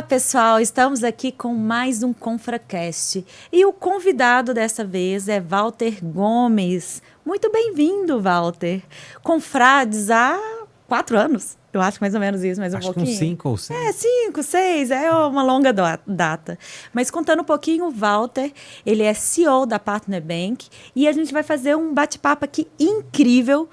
pessoal, estamos aqui com mais um ConfraCast e o convidado dessa vez é Walter Gomes. Muito bem-vindo, Walter. Confrades há 4 anos, eu acho mais ou menos isso, mais um pouquinho. Acho que uns 5 ou 6. 5, 6, é uma longa data. Mas contando um pouquinho, o Walter, ele é CEO da Partner Bank e a gente vai fazer um bate-papo aqui incrível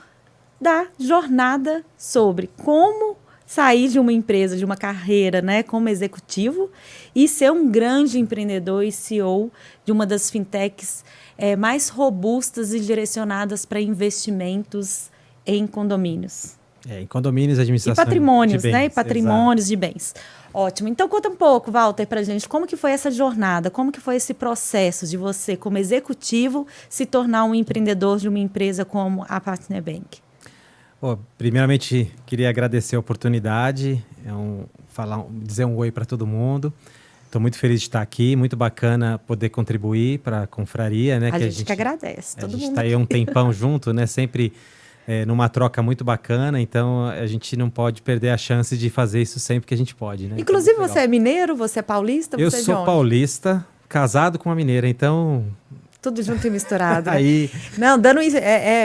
da jornada sobre como sair de uma empresa, de uma carreira, né, como executivo e ser um grande empreendedor e CEO de uma das fintechs mais robustas e direcionadas para investimentos em condomínios. Em condomínios, administração e patrimônios, de bens, né? E patrimônios exato. de bens. Ótimo. Então, conta um pouco, Walter, para a gente, como que foi essa jornada, como que foi esse processo de você, como executivo, se tornar um empreendedor de uma empresa como a Partner Bank? Primeiramente, queria agradecer a oportunidade, dizer um oi para todo mundo. Estou muito feliz de estar aqui, muito bacana poder contribuir para a confraria, né? A gente que agradece, todo mundo. A gente está aí há um tempão junto, né? Sempre numa troca muito bacana, então a gente não pode perder a chance de fazer isso sempre que a gente pode, né? Inclusive, então, você é mineiro, você é paulista? Eu você sou paulista, casado com uma mineira, então... Tudo junto e misturado. Aí... Não,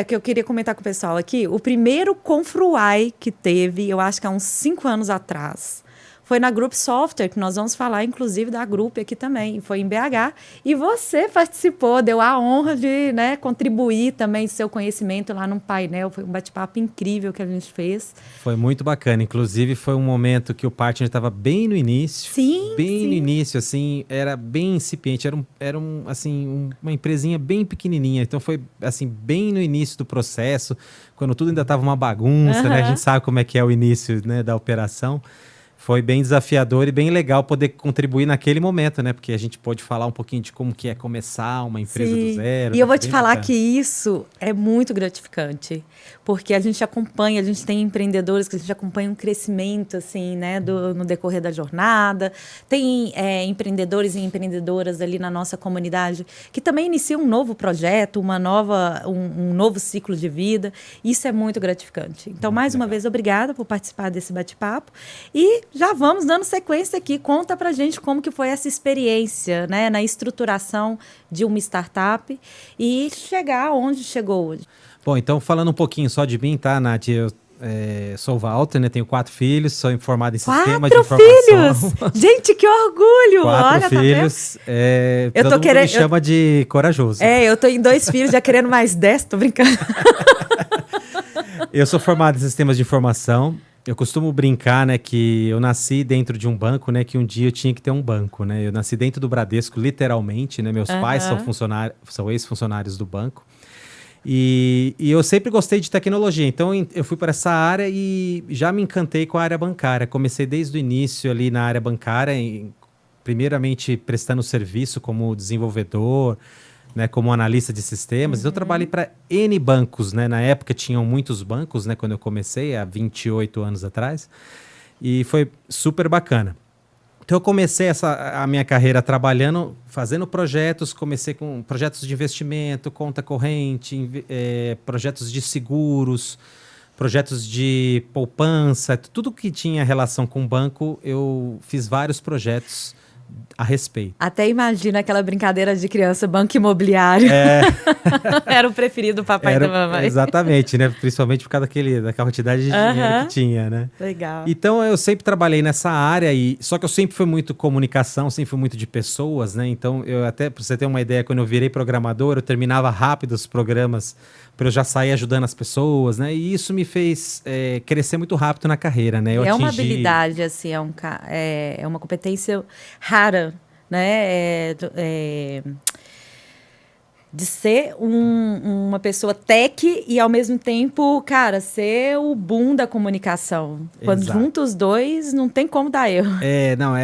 que eu queria comentar com o pessoal aqui. O primeiro Confruai que teve, eu acho que há uns 5 anos atrás, foi na Group Software, que nós vamos falar, inclusive, da Group aqui também. Foi em BH. E você participou, deu a honra de, né, contribuir também seu conhecimento lá num painel. Foi um bate-papo incrível que a gente fez. Foi muito bacana. Inclusive, foi um momento que o partner estava bem no início. Sim, Bem no início, assim, era bem incipiente. Uma empresinha bem pequenininha. Então, foi, assim, bem no início do processo, quando tudo ainda estava uma bagunça, né? A gente sabe como é que é o início, né, da operação. Foi bem desafiador e bem legal poder contribuir naquele momento, né? Porque a gente pode falar um pouquinho de como que é começar uma empresa do zero. E eu vou te falar que isso é muito gratificante, porque a gente acompanha, a gente tem empreendedores que a gente acompanha um crescimento, assim, né, no decorrer da jornada. Tem empreendedores e empreendedoras ali na nossa comunidade que também iniciam um novo projeto, um novo ciclo de vida. Isso é muito gratificante. Então, mais uma vez, obrigada por participar desse bate-papo. E já vamos dando sequência aqui. Conta pra gente como que foi essa experiência, né, na estruturação de uma startup e chegar onde chegou hoje. Bom, então falando um pouquinho só de mim, tá, Nath? Eu sou o Walter, né? Tenho 4 filhos, sou formado em sistema de informação. 4 filhos! Gente, que orgulho! 4 Olha, filhos. Tá vendo? Eu todo tô mundo querendo, me chama de corajoso. Eu tô em 2 filhos, já querendo mais 10, tô brincando. Eu sou formado em sistemas de informação. Eu costumo brincar, né, que eu nasci dentro de um banco, né, que um dia eu tinha que ter um banco, né? Eu nasci dentro do Bradesco, literalmente, né? Meus pais são ex-funcionários do banco. E eu sempre gostei de tecnologia, então eu fui para essa área e já me encantei com a área bancária. Comecei desde o início ali na área bancária, primeiramente prestando serviço como desenvolvedor, né, como analista de sistemas. Eu trabalhei para N bancos, né? Na época tinham muitos bancos, né, quando eu comecei, há 28 anos atrás, e foi super bacana. Então eu comecei a minha carreira trabalhando, fazendo projetos, comecei com projetos de investimento, conta corrente, projetos de seguros, projetos de poupança, tudo que tinha relação com banco, eu fiz vários projetos a respeito. Até imagina aquela brincadeira de criança, banco imobiliário. Era o preferido do papai e da mamãe. Exatamente, né? Principalmente por causa daquela quantidade de dinheiro que tinha, né? Legal. Então, eu sempre trabalhei nessa área, só que eu sempre fui muito comunicação, sempre fui muito de pessoas, né? Então, até para você ter uma ideia, quando eu virei programador, eu terminava rápido os programas para eu já sair ajudando as pessoas, né? E isso me fez crescer muito rápido na carreira, né? Uma habilidade, assim, é uma competência rara, né? De ser uma pessoa tech e, ao mesmo tempo, cara, ser o boom da comunicação. Quando junta os dois, não tem como dar erro.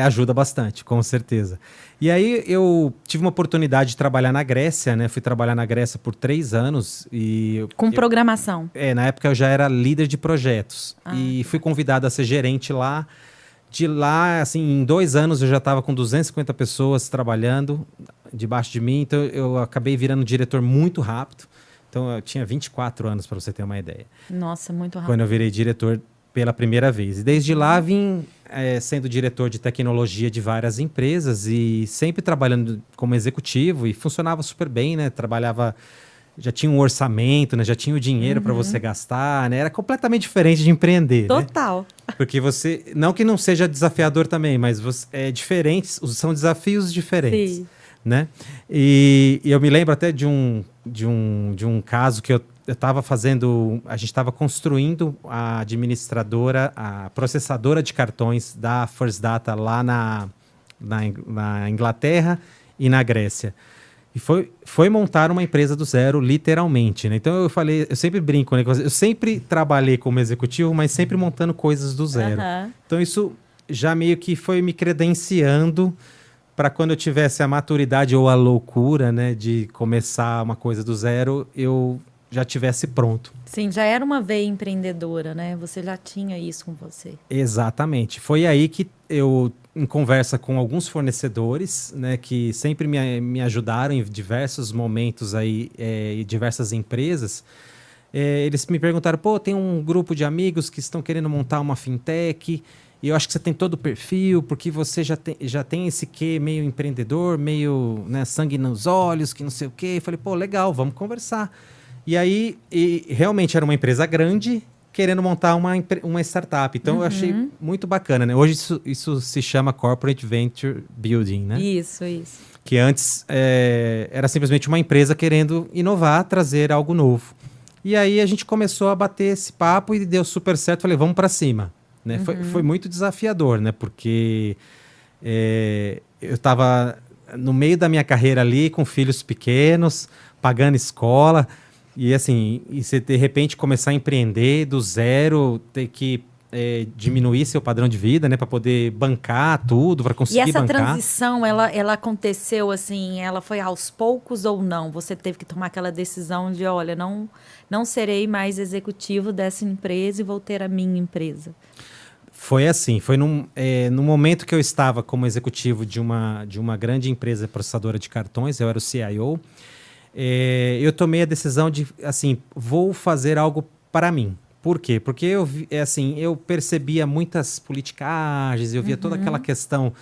Ajuda bastante, com certeza. E aí eu tive uma oportunidade de trabalhar na Grécia, né? Fui trabalhar na Grécia por 3 anos. Com programação? Na época eu já era líder de projetos. E fui convidado a ser gerente lá. De lá, assim, em 2 anos eu já estava com 250 pessoas trabalhando debaixo de mim. Então eu acabei virando diretor muito rápido. Então eu tinha 24 anos, para você ter uma ideia. Nossa, muito rápido. Quando eu virei diretor pela primeira vez. E desde lá vim sendo diretor de tecnologia de várias empresas e sempre trabalhando como executivo e funcionava super bem, né? Trabalhava, já tinha um orçamento, né? Já tinha o dinheiro para você gastar, né? Era completamente diferente de empreender, né? Total. Porque você, não que não seja desafiador também, mas é diferente, são desafios diferentes, Sim. né? E eu me lembro até de um caso que eu estava fazendo, a gente estava construindo a administradora, a processadora de cartões da First Data lá na Inglaterra e na Grécia. E foi montar uma empresa do zero, literalmente, né? Então eu falei, eu sempre brinco, né? Eu sempre trabalhei como executivo, mas sempre montando coisas do zero. Então isso já meio que foi me credenciando para quando eu tivesse a maturidade ou a loucura, né, de começar uma coisa do zero, eu já tivesse pronto. Sim, já era uma veia empreendedora, né? Você já tinha isso com você. Exatamente. Foi aí que eu, em conversa com alguns fornecedores, né, que sempre me ajudaram em diversos momentos aí, em diversas empresas, eles me perguntaram, pô, tem um grupo de amigos que estão querendo montar uma fintech, e eu acho que você tem todo o perfil, porque você já tem esse quê meio empreendedor, meio, né, sangue nos olhos, que não sei o quê. Eu falei, pô, legal, vamos conversar. E aí, realmente era uma empresa grande querendo montar uma startup. Então, eu achei muito bacana, né? Hoje isso se chama Corporate Venture Building, né? Isso. Que antes era simplesmente uma empresa querendo inovar, trazer algo novo. E aí a gente começou a bater esse papo e deu super certo. Falei, vamos para cima. Né? Foi muito desafiador, né? Porque eu estava no meio da minha carreira ali, com filhos pequenos, pagando escola. E assim, você de repente começar a empreender do zero, ter que diminuir seu padrão de vida, né, para poder bancar tudo, para conseguir bancar. E essa transição, ela aconteceu assim, ela foi aos poucos ou não? Você teve que tomar aquela decisão de, olha, não serei mais executivo dessa empresa e vou ter a minha empresa. Foi assim, foi no momento que eu estava como executivo de uma grande empresa processadora de cartões, eu era o CIO. Eu tomei a decisão de, assim, vou fazer algo para mim. Por quê? Porque eu percebia muitas politicagens, eu via toda aquela questão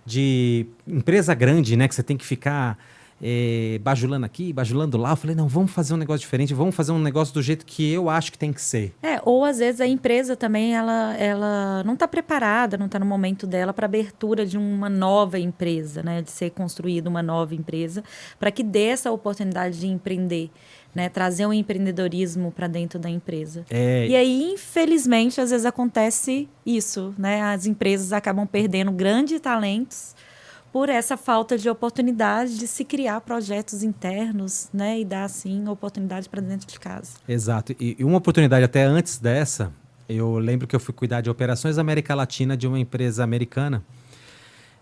de empresa grande, né? Que você tem que ficar bajulando aqui, bajulando lá. Eu falei, não, vamos fazer um negócio diferente, vamos fazer um negócio do jeito que eu acho que tem que ser. Ou às vezes a empresa também, ela não está preparada, não está no momento dela para abertura de uma nova empresa, né? De ser construída uma nova empresa, para que dê essa oportunidade de empreender, né? Trazer um empreendedorismo para dentro da empresa. E aí, infelizmente, às vezes acontece isso, né? As empresas acabam perdendo grandes talentos por essa falta de oportunidade de se criar projetos internos, né? E dar, assim, oportunidade para dentro de casa. Exato. E uma oportunidade até antes dessa, eu lembro que eu fui cuidar de operações da América Latina de uma empresa americana.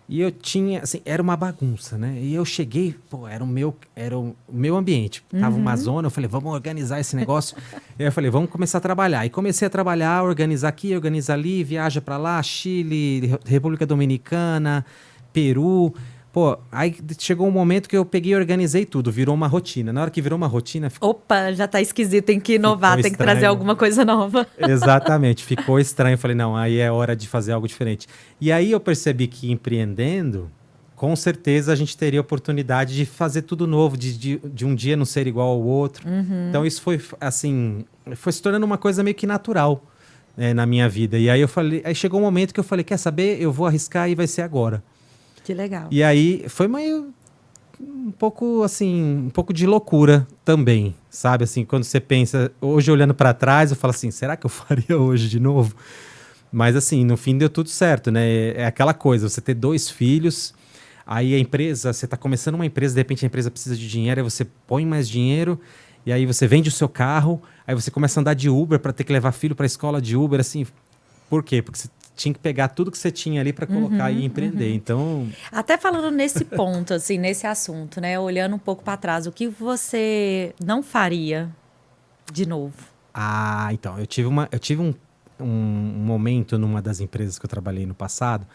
E eu tinha, assim, era uma bagunça, né? E eu cheguei, pô, era o meu ambiente. Tava uma zona, eu falei, vamos organizar esse negócio. E aí eu falei, vamos começar a trabalhar. E comecei a trabalhar, organizar aqui, organizar ali, viaja para lá, Chile, República Dominicana, Peru. Pô, aí chegou um momento que eu peguei e organizei tudo, virou uma rotina. Na hora que virou uma rotina... Opa, já tá esquisito, tem que inovar, tem que trazer alguma coisa nova. Exatamente, ficou estranho. Eu falei, não, aí é hora de fazer algo diferente. E aí eu percebi que empreendendo, com certeza a gente teria oportunidade de fazer tudo novo, de um dia não ser igual ao outro. Então isso foi, assim, foi se tornando uma coisa meio que natural, né, na minha vida. E aí aí chegou um momento que eu falei, quer saber? Eu vou arriscar e vai ser agora. Que legal. E aí foi meio um pouco de loucura também, sabe? Assim, quando você pensa, hoje olhando para trás, eu falo assim, será que eu faria hoje de novo? Mas assim, no fim deu tudo certo, né? É aquela coisa, você ter 2 filhos, aí a empresa, você está começando uma empresa, de repente a empresa precisa de dinheiro, aí você põe mais dinheiro, e aí você vende o seu carro, aí você começa a andar de Uber para ter que levar filho para a escola de Uber, assim. Por quê? Porque você tinha que pegar tudo que você tinha ali para colocar e empreender. Então, até falando nesse ponto, assim, nesse assunto, né? Olhando um pouco para trás, o que você não faria de novo? Então, eu tive um momento numa das empresas que eu trabalhei no passado,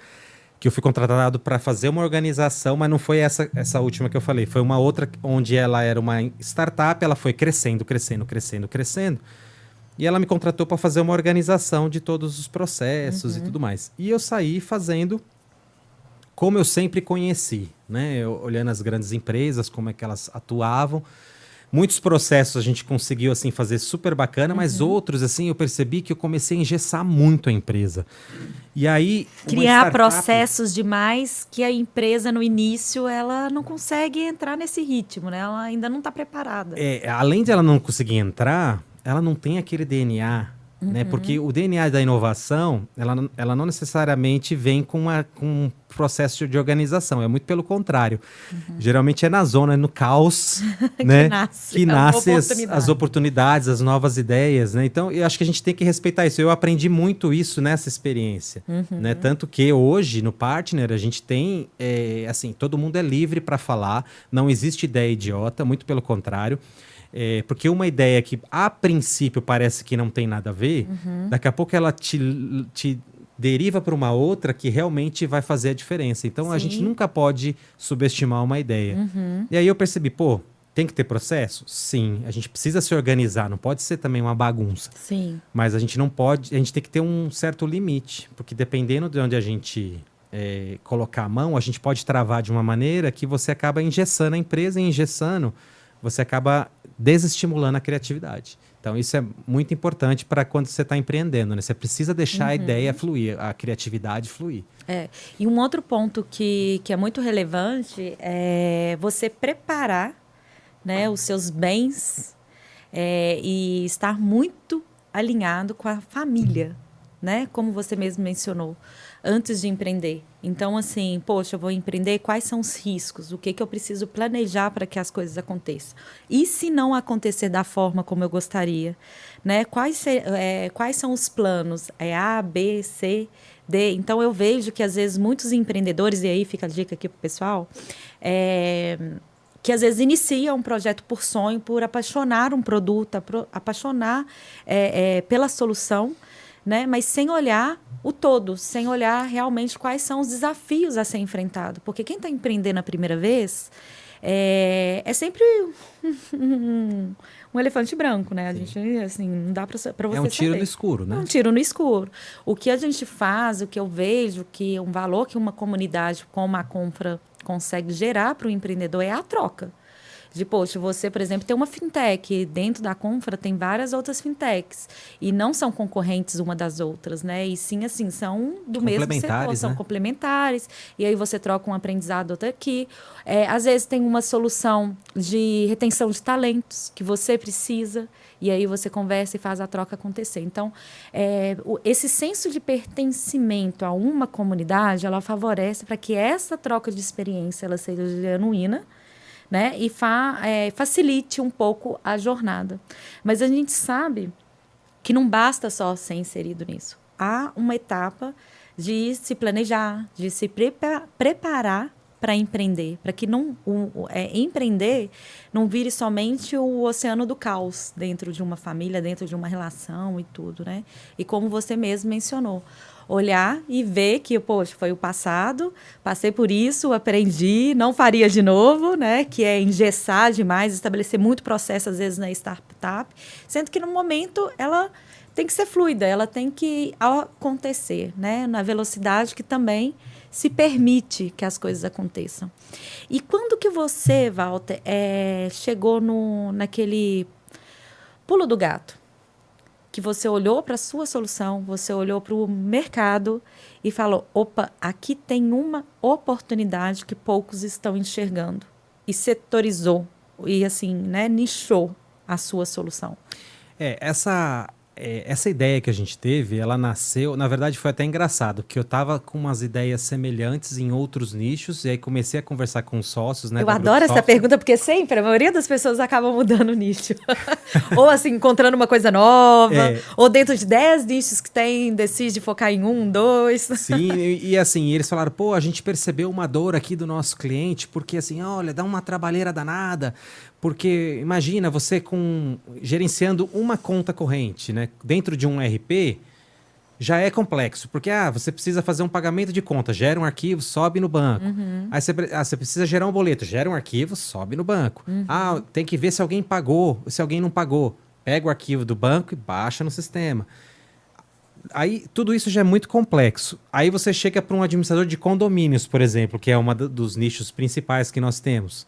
que eu fui contratado para fazer uma organização, mas não foi essa última que eu falei. Foi uma outra onde ela era uma startup, ela foi crescendo. E ela me contratou para fazer uma organização de todos os processos e tudo mais. E eu saí fazendo como eu sempre conheci, né? Olhando as grandes empresas, como é que elas atuavam. Muitos processos a gente conseguiu assim fazer super bacana, mas outros assim eu percebi que eu comecei a engessar muito a empresa. E aí criar processos demais que a empresa no início ela não consegue entrar nesse ritmo, né? Ela ainda não está preparada. Além de ela não conseguir entrar, ela não tem aquele DNA, né? Porque o DNA da inovação, ela não necessariamente vem com um processo de organização, é muito pelo contrário. Geralmente é na zona, no caos, né? que nasce as oportunidades, as novas ideias, né? Então, eu acho que a gente tem que respeitar isso. Eu aprendi muito isso nessa experiência, né? Tanto que hoje, no Partner, a gente tem, assim, todo mundo é livre para falar, não existe ideia idiota, muito pelo contrário. Porque uma ideia que a princípio parece que não tem nada a ver, daqui a pouco ela te deriva para uma outra que realmente vai fazer a diferença. Então a gente nunca pode subestimar uma ideia. E aí eu percebi, tem que ter processo? Sim, a gente precisa se organizar, não pode ser também uma bagunça. Sim. Mas a gente não pode, a gente tem que ter um certo limite, porque dependendo de onde a gente colocar a mão, a gente pode travar de uma maneira que você acaba engessando a empresa e engessando, você acaba desestimulando a criatividade. Então, isso é muito importante para quando você está empreendendo, né? Você precisa deixar a ideia fluir, a criatividade fluir. E um outro ponto que é muito relevante é você preparar, né, os seus bens e estar muito alinhado com a família, né? Como você mesmo mencionou, antes de empreender. Então, assim, poxa, eu vou empreender, quais são os riscos? O que eu preciso planejar para que as coisas aconteçam? E se não acontecer da forma como eu gostaria? Né? Quais são os planos? É A, B, C, D? Então, eu vejo que, às vezes, muitos empreendedores, e aí fica a dica aqui para o pessoal, que às vezes inicia um projeto por sonho, por apaixonar um produto, apaixonar pela solução, né? Mas sem olhar o todo, sem olhar realmente quais são os desafios a ser enfrentado. Porque quem está empreendendo a primeira vez é sempre um elefante branco, né? A gente, assim, não dá para você saber. É um tiro no escuro, né? É um tiro no escuro. O que a gente faz, o que eu vejo, que um valor que uma comunidade como a Confra consegue gerar para o empreendedor é a troca. Poxa, você, por exemplo, tem uma fintech, dentro da Confra tem várias outras fintechs, e não são concorrentes uma das outras, né? E sim, assim, são do mesmo setor, são complementares, e aí você troca um aprendizado outro aqui. Às vezes tem uma solução de retenção de talentos que você precisa, e aí você conversa e faz a troca acontecer. Então, esse senso de pertencimento a uma comunidade, ela favorece para que essa troca de experiência ela seja genuína, né? E facilite um pouco a jornada. Mas a gente sabe que não basta só ser inserido nisso. Há uma etapa de se planejar, de se preparar para empreender, para que empreender não vire somente o oceano do caos dentro de uma família, dentro de uma relação e tudo, né? E como você mesmo mencionou, olhar e ver que, poxa, foi o passado, passei por isso, aprendi, não faria de novo, né? Que é engessar demais, estabelecer muito processo, às vezes, na startup, sendo que, no momento, ela tem que ser fluida, ela tem que acontecer, né? Na velocidade que também se permite que as coisas aconteçam. E quando que você, Walter, chegou naquele pulo do gato? Que você olhou para a sua solução, você olhou para o mercado e falou, opa, aqui tem uma oportunidade que poucos estão enxergando. E setorizou, e assim, né, nichou a sua solução. Essa ideia que a gente teve, ela nasceu, na verdade foi até engraçado, porque eu estava com umas ideias semelhantes em outros nichos, e aí comecei a conversar com sócios, né? Eu adoro essa pergunta, porque sempre a maioria das pessoas acabam mudando o nicho. Ou assim, encontrando uma coisa nova, ou dentro de 10 nichos que tem, decide focar em 1, 2. Sim, e assim, eles falaram, a gente percebeu uma dor aqui do nosso cliente, porque assim, olha, dá uma trabalheira danada, porque imagina você gerenciando uma conta corrente, né? Dentro de um RP, já é complexo, porque você precisa fazer um pagamento de conta, gera um arquivo, sobe no banco. Aí você precisa gerar um boleto, gera um arquivo, sobe no banco. Tem que ver se alguém pagou, se alguém não pagou. pega o arquivo do banco e baixa no sistema. Aí, tudo isso já é muito complexo. Aí você chega para um administrador de condomínios, por exemplo, que é um dos nichos principais que nós temos.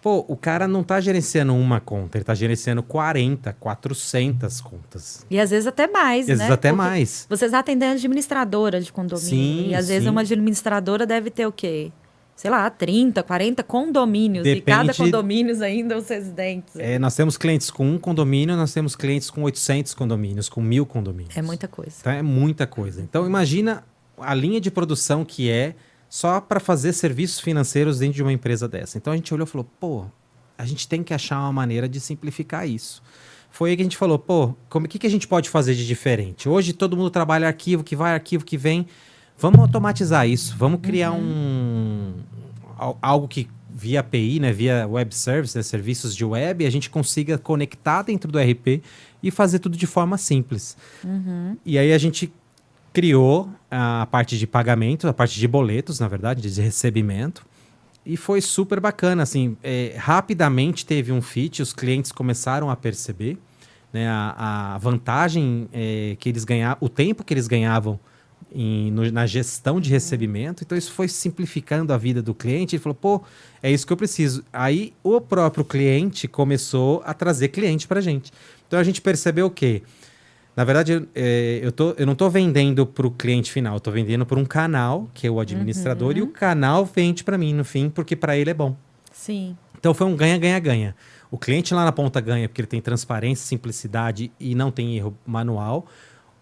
Pô, o cara não está gerenciando uma conta, ele está gerenciando 40, 400 contas. E às vezes até mais, Às né? vezes até Porque mais. vocês atendem administradora de condomínio. Sim, e às vezes sim. uma administradora deve ter o quê? Sei lá, 30, 40 condomínios. E cada Depende- condomínio ainda os residentes. Nós temos clientes com um condomínio, nós temos clientes com 800 condomínios, com 1.000 condomínios. É muita coisa. Então é muita coisa. Então imagina a linha de produção que é só para fazer serviços financeiros dentro de uma empresa dessa. Então a gente olhou e falou, pô, a gente tem que achar uma maneira de simplificar isso. Foi aí que a gente falou, pô, o que a gente pode fazer de diferente? Hoje todo mundo trabalha arquivo que vai, arquivo que vem. Vamos automatizar isso, vamos criar algo que via API, né, via web service, né, serviços de web, a gente consiga conectar dentro do ERP e fazer tudo de forma simples. E aí a gente criou a parte de pagamento, a parte de boletos, na verdade, de recebimento. E foi super bacana, assim, rapidamente teve um fit, os clientes começaram a perceber, né, a vantagem que eles ganhavam, o tempo que eles ganhavam na gestão de recebimento. Então isso foi simplificando a vida do cliente. Ele falou, pô, é isso que eu preciso. Aí o próprio cliente começou a trazer cliente para a gente. Então a gente percebeu o quê? Na verdade, eu não estou vendendo para o cliente final, eu estou vendendo para um canal, que é o administrador, e o canal vende para mim, no fim, porque para ele é bom. Sim. Então foi um ganha-ganha-ganha. O cliente lá na ponta ganha porque ele tem transparência, simplicidade e não tem erro manual.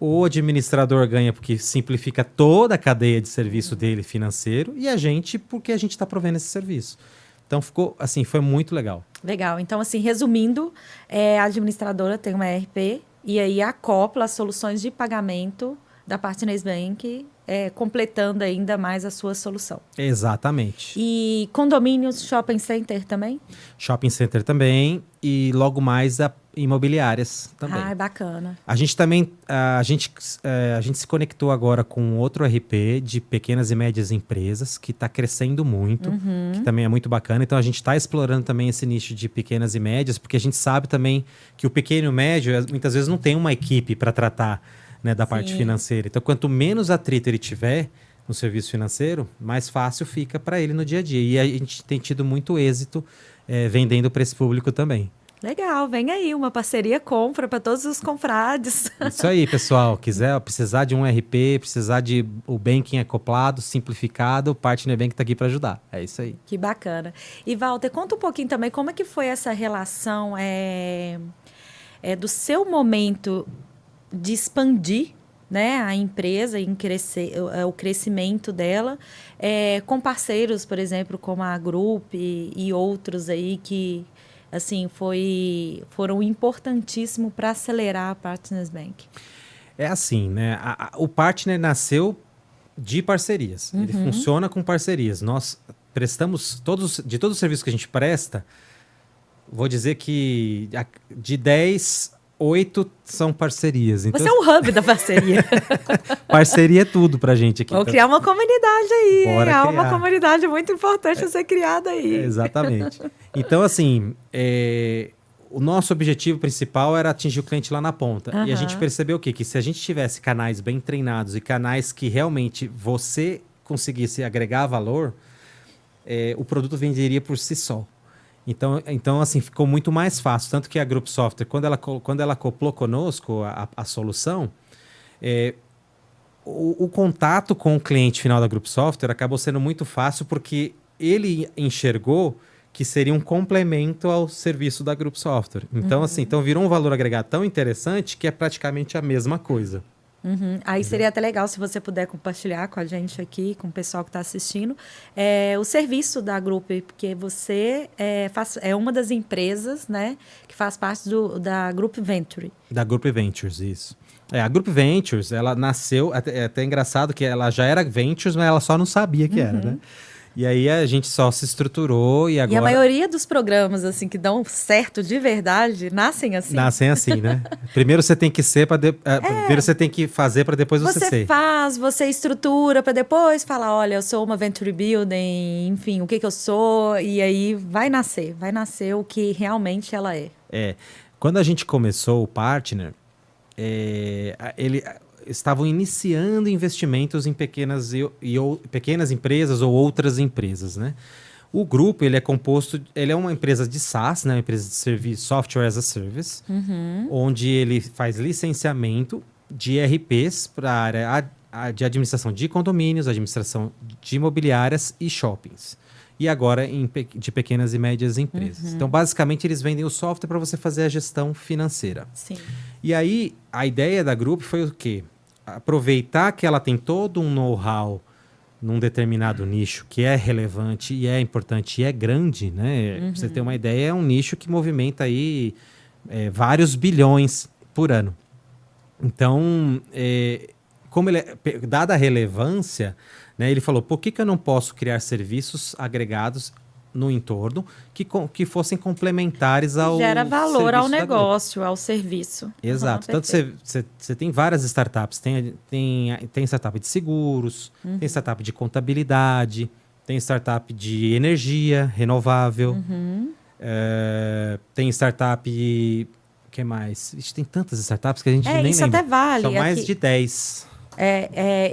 O administrador ganha porque simplifica toda a cadeia de serviço dele financeiro. E a gente porque a gente está provendo esse serviço. Então ficou assim, foi muito legal. Legal. Então, assim, resumindo, a administradora tem uma ERP e aí acopla as soluções de pagamento da Partners Bank, completando ainda mais a sua solução. Exatamente. E condomínios, shopping center também? Shopping center também e logo mais imobiliárias também. Ah, bacana. A gente também, a gente se conectou agora com outro RP de pequenas e médias empresas que está crescendo muito, que também é muito bacana. Então a gente está explorando também esse nicho de pequenas e médias, porque a gente sabe também que o pequeno e o médio muitas vezes não tem uma equipe para tratar, né, da parte financeira. Então quanto menos atrito ele tiver no serviço financeiro, mais fácil fica para ele no dia a dia. E a gente tem tido muito êxito vendendo para esse público também. Legal, vem aí uma parceria compra para todos os confrades. Isso aí, pessoal. Precisar de um RP, precisar de o banking acoplado, simplificado, o Partner Bank está aqui para ajudar. É isso aí. Que bacana. E Walter, conta um pouquinho também como é que foi essa relação do seu momento de expandir, né, a empresa, em crescer, o crescimento dela, com parceiros, por exemplo, como a Group e outros aí que assim, foram importantíssimos para acelerar a Partners Bank. É assim, né? O Partner nasceu de parcerias. Ele funciona com parcerias. Nós prestamos de todos os serviços que a gente presta, vou dizer que de 10, 8 são parcerias. Então, você é um hub da parceria. parceria é tudo pra gente aqui. Vou criar uma comunidade aí. Bora Uma comunidade muito importante a ser criada aí. Exatamente. Então, assim, o nosso objetivo principal era atingir o cliente lá na ponta. E a gente percebeu o quê? Que se a gente tivesse canais bem treinados e canais que realmente você conseguisse agregar valor, o produto venderia por si só. Então, assim, ficou muito mais fácil. Tanto que a Group Software, quando ela acoplou conosco a solução, o contato com o cliente final da Group Software acabou sendo muito fácil porque ele enxergou que seria um complemento ao serviço da Group Software. Então, assim, virou um valor agregado tão interessante que é praticamente a mesma coisa. Aí seria até legal se você puder compartilhar com a gente aqui, com o pessoal que está assistindo, o serviço da Group, porque você é uma das empresas, né, que faz parte da Group Venture. Da Group Ventures, isso. A Group Ventures, ela nasceu, é até engraçado que ela já era Ventures, mas ela só não sabia que era, né? E aí a gente só se estruturou e agora... E a maioria dos programas, assim, que dão certo de verdade, nascem assim. Nascem assim, né? Primeiro você tem que ser primeiro você tem que fazer para depois você ser. Você faz, você estrutura para depois falar, olha, eu sou uma Venture Building, enfim, o que eu sou, e aí vai nascer o que realmente ela é. Quando a gente começou o Partner, eles estavam iniciando investimentos em pequenas empresas ou outras empresas, né? O grupo, ele é uma empresa de SaaS, né? Uma empresa de serviço, Software as a Service, onde ele faz licenciamento de ERPs para a área de administração de condomínios, administração de imobiliárias e shoppings. E agora de pequenas e médias empresas. Então, basicamente, eles vendem o software para você fazer a gestão financeira. Sim. E aí, a ideia da Grupo foi o quê? Aproveitar que ela tem todo um know-how num determinado nicho que é relevante e é importante e é grande, né? Pra você ter uma ideia, é um nicho que movimenta aí vários bilhões por ano. Então, dada a relevância, né, ele falou, por que eu não posso criar serviços agregados no entorno que fossem complementares ao Gera valor ao serviço da Grupo? negócio, ao serviço. Exato. Tanto você tem várias startups. Tem startup de seguros, tem startup de contabilidade, tem startup de energia renovável, tem startup... O que mais? Tem tantas startups que a gente nem isso lembra. até vale. São mais aqui, de 10.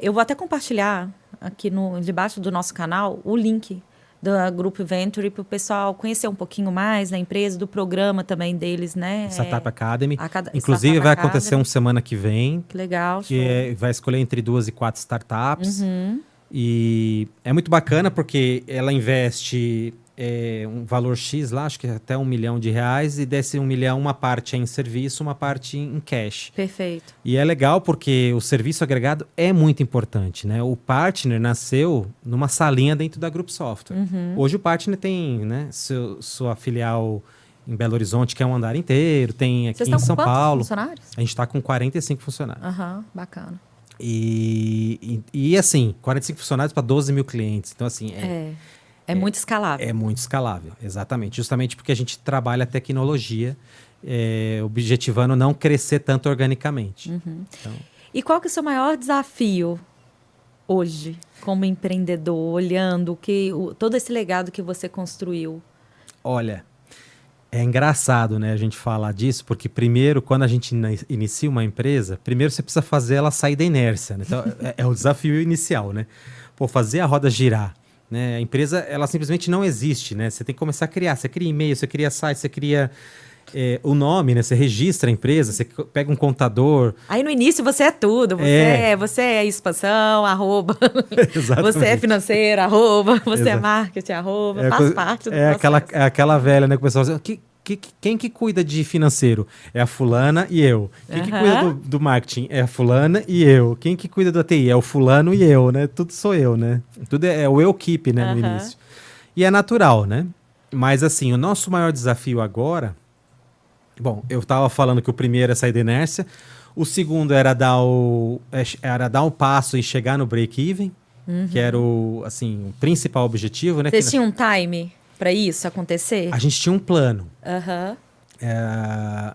eu vou até compartilhar aqui debaixo do nosso canal o link do Grupo Venture para o pessoal conhecer um pouquinho mais da empresa, do programa também deles, né? Startup Academy. Inclusive, Startup vai Academy. acontecer uma semana que vem. Que legal. Que vai escolher entre 2 e 4 startups. E é muito bacana porque ela investe um valor X lá, acho que até R$1 milhão, e desse R$1 milhão, uma parte é em serviço, uma parte em cash. Perfeito. E é legal porque o serviço agregado é muito importante, né? O Partner nasceu numa salinha dentro da Group Software. Hoje o Partner tem, né, sua filial em Belo Horizonte, que é um andar inteiro, tem aqui em São Paulo. Funcionários? A gente está com 45 funcionários. Bacana. E assim, 45 funcionários para 12 mil clientes. Então, assim, é muito escalável. É muito escalável, exatamente. Justamente porque a gente trabalha a tecnologia, objetivando não crescer tanto organicamente. Então, e qual que é o seu maior desafio hoje, como empreendedor, olhando todo esse legado que você construiu? olha, é engraçado, né, a gente falar disso, porque primeiro, quando a gente inicia uma empresa, primeiro você precisa fazer ela sair da inércia, né? Então, é o desafio inicial, né? Pô, fazer a roda girar. Né? A empresa, ela simplesmente não existe, né? Você tem que começar a criar. Você cria e-mail, você cria site, você cria o nome, né? Você registra a empresa, você pega um contador. Aí no início você é tudo. Você é expansão, @. Você é financeiro, @. Você é marketing, @. Faz parte do processo. É aquela velha, né? Que o pessoal diz, quem que cuida de financeiro? É a fulana e eu. Quem que cuida do marketing? É a fulana e eu. Quem que cuida da TI? É o fulano e eu, né? Tudo sou eu, né? Tudo é o eu-keep, né? No início. E é natural, né? Mas, assim, o nosso maior desafio agora... Bom, eu estava falando que o primeiro é sair da inércia. O segundo era dar um passo e chegar no break-even, que era o principal objetivo, né? Vocês tinham um time para isso acontecer? A gente tinha um plano.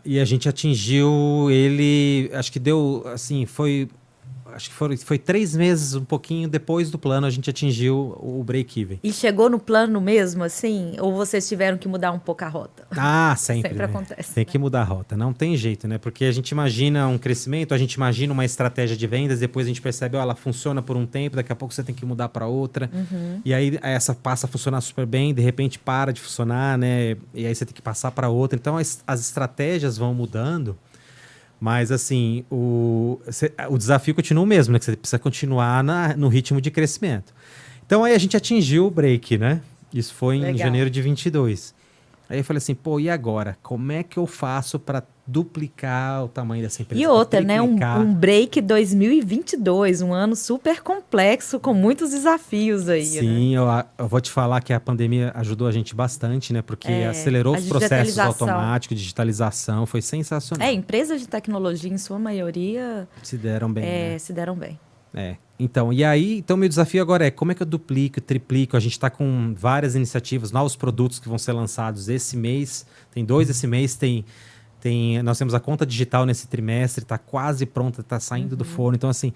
E a gente atingiu ele, acho que deu, assim, foi 3 meses, um pouquinho depois do plano, a gente atingiu o break-even. E chegou no plano mesmo, assim? Ou vocês tiveram que mudar um pouco a rota? Sempre Sempre né? acontece. Tem que mudar a rota, não tem jeito, né? Porque a gente imagina um crescimento, a gente imagina uma estratégia de vendas, depois a gente percebe, ela funciona por um tempo, daqui a pouco você tem que mudar para outra. E aí essa passa a funcionar super bem, de repente para de funcionar, né? E aí você tem que passar para outra. Então as estratégias vão mudando. Mas, assim, o desafio continua o mesmo, né? Que você precisa continuar no ritmo de crescimento. Então, aí a gente atingiu o break, né? Isso foi em janeiro de 22. Aí eu falei assim, pô, e agora? Como é que eu faço para duplicar o tamanho dessa empresa? E outra, né? Um break 2022, um ano super complexo, com muitos desafios aí, Sim, né? eu vou te falar que a pandemia ajudou a gente bastante, né? Porque acelerou os processos automáticos, digitalização, foi sensacional. Empresas de tecnologia, em sua maioria... Se deram bem, né? Se deram bem. Então, meu desafio agora é como é que eu duplico, triplico. A gente está com várias iniciativas, novos produtos que vão ser lançados esse mês. Tem 2 esse mês, nós temos a conta digital nesse trimestre, está quase pronta, está saindo do forno. Então, assim,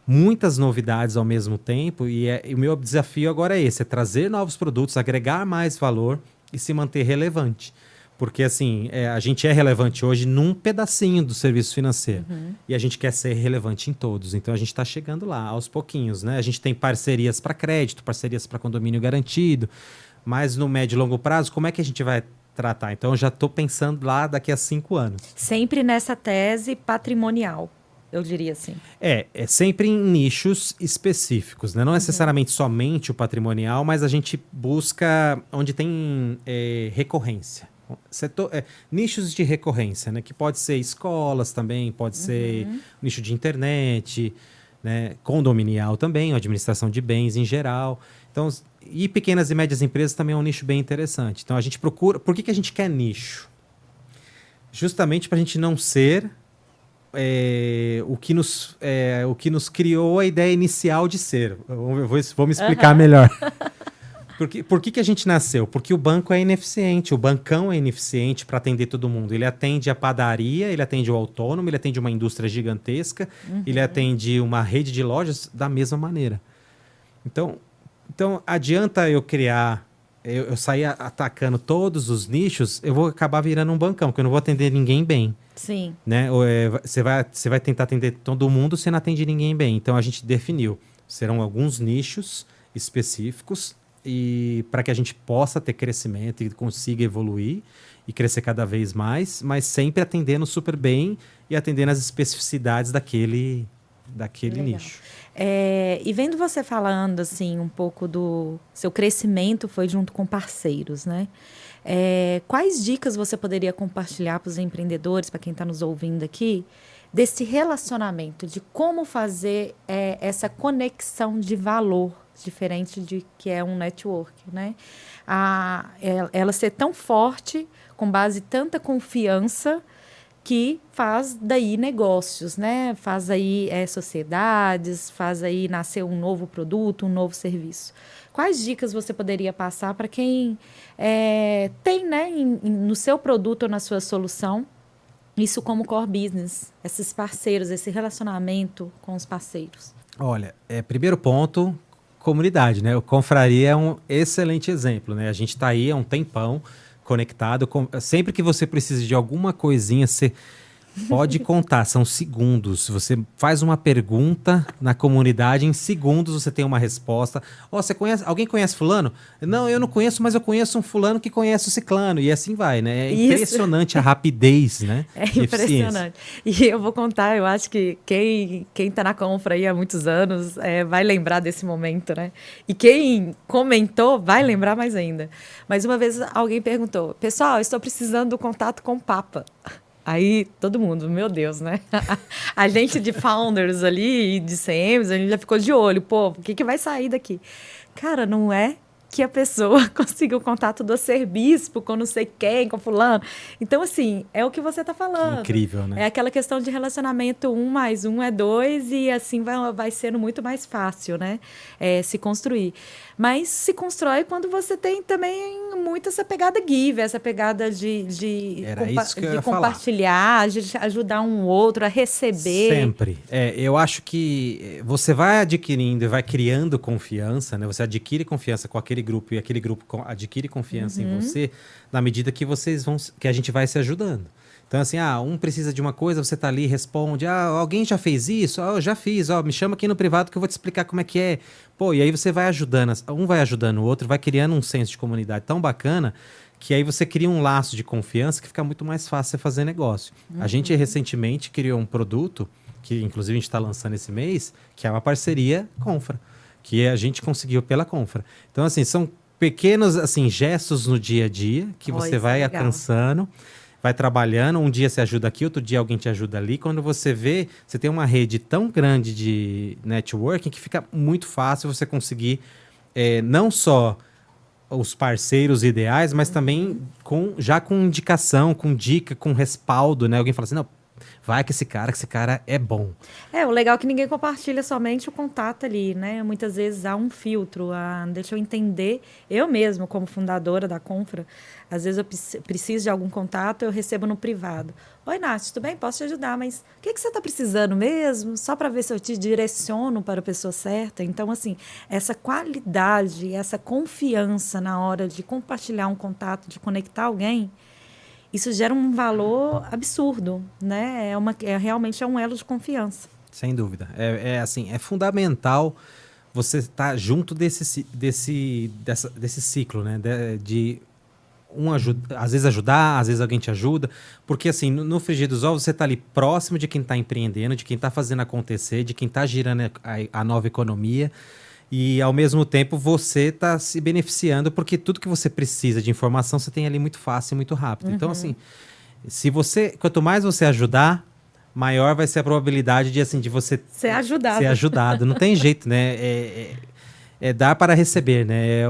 muitas novidades ao mesmo tempo. E o meu desafio agora é esse, é trazer novos produtos, agregar mais valor e se manter relevante. Porque, assim, a gente é relevante hoje num pedacinho do serviço financeiro. E a gente quer ser relevante em todos. Então, a gente está chegando lá, aos pouquinhos, né? A gente tem parcerias para crédito, parcerias para condomínio garantido. Mas no médio e longo prazo, como é que a gente vai tratar? Então, eu já estou pensando lá daqui a 5 anos. Sempre nessa tese patrimonial, eu diria assim. É sempre em nichos específicos, né? Não necessariamente somente o patrimonial, mas a gente busca onde tem recorrência. Nichos de recorrência, né? Que pode ser escolas também, pode ser nicho de internet, né? Condominial também, administração de bens em geral. Então, e pequenas e médias empresas também é um nicho bem interessante. Então, a gente procura... Por que a gente quer nicho? Justamente para a gente não ser o que nos criou a ideia inicial de ser. Vou me explicar melhor. Por que a gente nasceu? Porque o banco é ineficiente, o bancão é ineficiente para atender todo mundo. Ele atende a padaria, ele atende o autônomo, ele atende uma indústria gigantesca, ele atende uma rede de lojas da mesma maneira. Então adianta eu criar, eu sair atacando todos os nichos, eu vou acabar virando um bancão, porque eu não vou atender ninguém bem. Sim. Né? Você vai tentar atender todo mundo, você não atende ninguém bem. Então a gente definiu, serão alguns nichos específicos e para que a gente possa ter crescimento e consiga evoluir e crescer cada vez mais, mas sempre atendendo super bem e atendendo as especificidades daquele nicho. E vendo você falando assim um pouco do seu crescimento foi junto com parceiros, né? Quais dicas você poderia compartilhar para os empreendedores, para quem está nos ouvindo aqui, desse relacionamento, de como fazer essa conexão de valor diferente de que é um network, né? Ela ser tão forte, com base em tanta confiança, que faz daí negócios, né? Faz aí sociedades, faz aí nascer um novo produto, um novo serviço. Quais dicas você poderia passar para quem tem, né, no seu produto ou na sua solução, isso como core business, esses parceiros, esse relacionamento com os parceiros? Olha, primeiro ponto, comunidade, né? O Confraria é um excelente exemplo, né? A gente está aí há um tempão conectado. Sempre que você precisa de alguma coisinha, você pode contar, são segundos. Você faz uma pergunta na comunidade, em segundos você tem uma resposta. Você conhece? Alguém conhece fulano? Não, eu não conheço, mas eu conheço um fulano que conhece o ciclano. E assim vai, né? É impressionante a rapidez, né? É impressionante. E eu vou contar, eu acho que quem tá na Confra aí há muitos anos vai lembrar desse momento, né? E quem comentou vai lembrar mais ainda. Mas uma vez alguém perguntou, pessoal, eu estou precisando do contato com o Papa. Aí, todo mundo, meu Deus, né? A gente de founders ali e de CMs, a gente já ficou de olho. Pô, o que vai sair daqui? Cara, não é que a pessoa consiga o contato do arcebispo com não sei quem, com fulano. Então, assim, é o que você está falando. Incrível, né? É aquela questão de relacionamento 1 mais 1 é 2 e assim vai sendo muito mais fácil, né? Se construir. Mas se constrói quando você tem também muito essa pegada give, essa pegada de compartilhar, de ajudar um outro a receber. Sempre. Eu acho que você vai adquirindo e vai criando confiança, né? Você adquire confiança com aquele grupo e aquele grupo adquire confiança em você na medida que que a gente vai se ajudando. Então, assim, um precisa de uma coisa, você tá ali, responde, alguém já fez isso? Eu já fiz, me chama aqui no privado que eu vou te explicar como é que é. Pô, e aí você vai ajudando, um vai ajudando o outro, vai criando um senso de comunidade tão bacana que aí você cria um laço de confiança que fica muito mais fácil você fazer negócio. A gente recentemente criou um produto, que inclusive a gente está lançando esse mês, que é uma parceria Confra, que a gente conseguiu pela Confra. Então, assim, são pequenos assim, gestos no dia a dia que você vai alcançando, vai trabalhando, um dia você ajuda aqui, outro dia alguém te ajuda ali. Quando você vê, você tem uma rede tão grande de networking que fica muito fácil você conseguir não só os parceiros ideais, mas também já com indicação, com dica, com respaldo, né? Alguém fala assim, não, vai que esse cara é bom. O legal é que ninguém compartilha somente o contato ali, né? Muitas vezes há um filtro, deixa eu entender. Eu mesmo, como fundadora da Confra, às vezes eu preciso de algum contato, eu recebo no privado. Oi, Nath, tudo bem? Posso te ajudar, mas o que você está precisando mesmo? Só para ver se eu te direciono para a pessoa certa. Então, assim, essa qualidade, essa confiança na hora de compartilhar um contato, de conectar alguém, isso gera um valor absurdo, né? Realmente é um elo de confiança. Sem dúvida. Assim, é fundamental você estar junto desse ciclo, né? De às vezes ajudar, às vezes alguém te ajuda. Porque, assim, no frigir dos ovos, você está ali próximo de quem está empreendendo, de quem está fazendo acontecer, de quem está girando a nova economia. E, ao mesmo tempo, você está se beneficiando, porque tudo que você precisa de informação, você tem ali muito fácil e muito rápido. Então, assim, quanto mais você ajudar, maior vai ser a probabilidade de você ser ajudado. Ser ajudado. Não tem jeito, né? É dar para receber, né?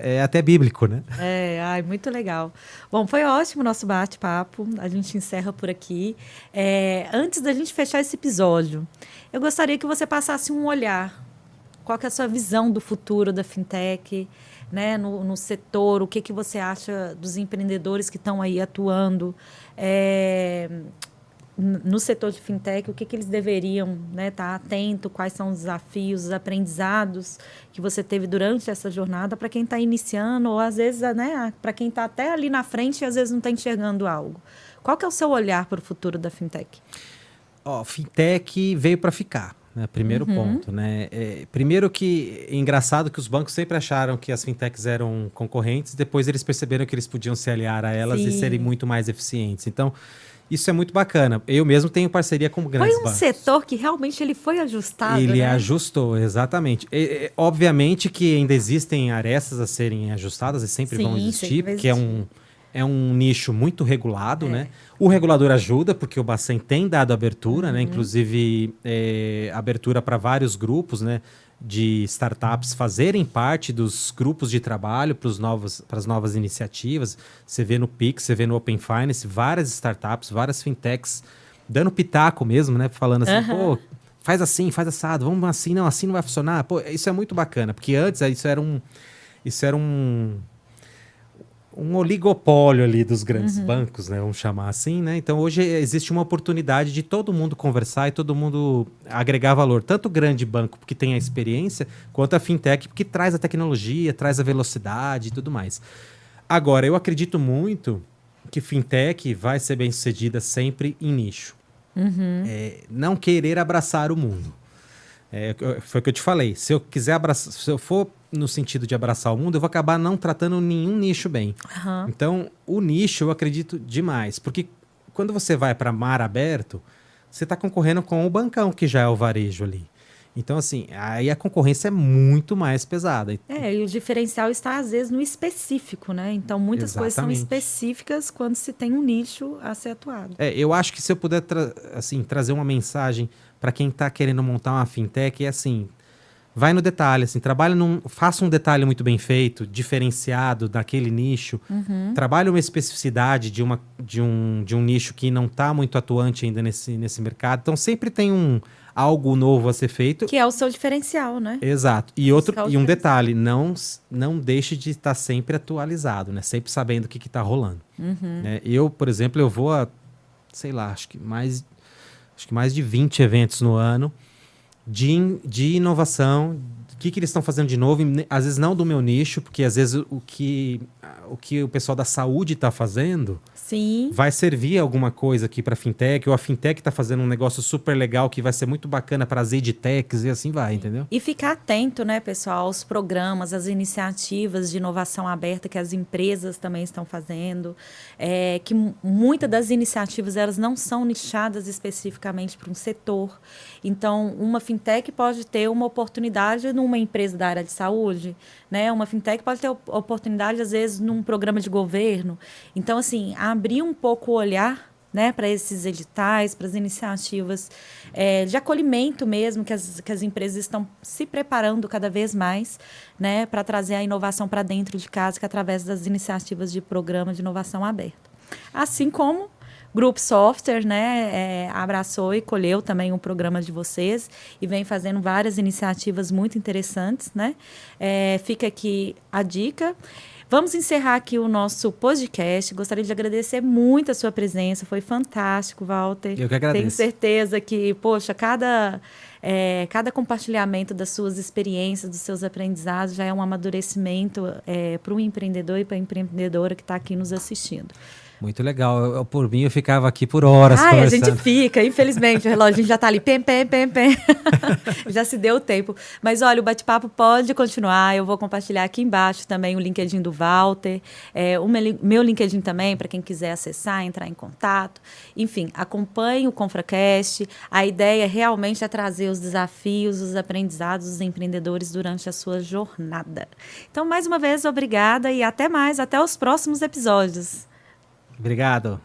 É até bíblico, né? Muito legal. Bom, foi ótimo o nosso bate-papo. A gente encerra por aqui. Antes da gente fechar esse episódio, eu gostaria que você passasse um olhar. Qual que é a sua visão do futuro da fintech, né? No setor? O que você acha dos empreendedores que estão aí atuando no setor de fintech? O que eles deveriam, né, estar atento? Quais são os desafios, os aprendizados que você teve durante essa jornada para quem está iniciando, ou às vezes, né, para quem está até ali na frente e às vezes não está enxergando algo? Qual que é o seu olhar para o futuro da fintech? Fintech veio para ficar. Né? Primeiro ponto, né? Primeiro que é engraçado que os bancos sempre acharam que as fintechs eram concorrentes, depois eles perceberam que eles podiam se aliar a elas e serem muito mais eficientes. Então, isso é muito bacana. Eu mesmo tenho parceria com grandes bancos. Foi um setor que realmente ele foi ajustado, Ele né? ajustou, exatamente. Obviamente que ainda existem arestas a serem ajustadas e sempre vão existir, porque é um nicho muito regulado, né? O regulador ajuda, porque o Bacen tem dado abertura, né? Inclusive abertura para vários grupos, né? De startups fazerem parte dos grupos de trabalho para as novas iniciativas. Você vê no Pix, você vê no Open Finance, várias startups, várias fintechs dando pitaco mesmo, né? Falando assim, pô, faz assim, faz assado, vamos assim não vai funcionar. Pô, isso é muito bacana, porque antes isso era um oligopólio ali dos grandes bancos, né? Vamos chamar assim, né? Então, hoje existe uma oportunidade de todo mundo conversar e todo mundo agregar valor. Tanto o grande banco, porque tem a experiência, quanto a fintech, porque traz a tecnologia, traz a velocidade e tudo mais. Agora, eu acredito muito que fintech vai ser bem sucedida sempre em nicho. Não querer abraçar o mundo. Foi o que eu te falei. Se eu quiser abraçar, se eu for no sentido de abraçar o mundo, eu vou acabar não tratando nenhum nicho bem. Então, o nicho eu acredito demais. Porque quando você vai para mar aberto, você está concorrendo com o bancão, que já é o varejo ali. Então, assim, aí a concorrência é muito mais pesada. E o diferencial está, às vezes, no específico, né? Então, muitas coisas são específicas quando se tem um nicho a ser atuado. Eu acho que se eu puder trazer uma mensagem para quem está querendo montar uma fintech, assim, vai no detalhe, assim, faça um detalhe muito bem feito, diferenciado daquele nicho, trabalhe uma especificidade de um nicho que não está muito atuante ainda nesse mercado. Então, sempre tem algo novo a ser feito. Que é o seu diferencial, né? Exato. E um detalhe, não deixe de estar sempre atualizado, né? Sempre sabendo o que está rolando. Eu, por exemplo, eu vou a, sei lá, acho que mais de 20 eventos no ano de inovação, o que eles estão fazendo de novo, às vezes não do meu nicho, porque às vezes o que o pessoal da saúde está fazendo vai servir alguma coisa aqui para a fintech, ou a fintech está fazendo um negócio super legal que vai ser muito bacana para as edtechs e assim vai, entendeu? E ficar atento, né, pessoal, aos programas, às iniciativas de inovação aberta que as empresas também estão fazendo, que muitas das iniciativas elas não são nichadas especificamente para um setor. Então, uma fintech pode ter uma oportunidade numa empresa da área de saúde, né? Uma fintech pode ter oportunidade, às vezes, num programa de governo. Então, assim, abrir um pouco o olhar, né, para esses editais, para as iniciativas de acolhimento mesmo, que as empresas estão se preparando cada vez mais, né, para trazer a inovação para dentro de casa, que é através das iniciativas de programa de inovação aberta. Assim como Grupo Software, né, abraçou e colheu também um programa de vocês e vem fazendo várias iniciativas muito interessantes, né? Fica aqui a dica. Vamos encerrar aqui o nosso podcast. Gostaria de agradecer muito a sua presença. Foi fantástico, Walter. Eu que agradeço. Tenho certeza que, poxa, cada compartilhamento das suas experiências, dos seus aprendizados, já é um amadurecimento para o empreendedor e para a empreendedora que está aqui nos assistindo. Muito legal. Por mim, eu ficava aqui por horas conversando. A gente fica, infelizmente, o relógio já tá ali, pem. Já se deu o tempo. Mas olha, o bate-papo pode continuar. Eu vou compartilhar aqui embaixo também o LinkedIn do Walter, o meu LinkedIn também, para quem quiser acessar, entrar em contato. Enfim, acompanhe o ConfraCast. A ideia realmente é trazer os desafios, os aprendizados dos empreendedores durante a sua jornada. Então, mais uma vez, obrigada e até mais, até os próximos episódios. Obrigado.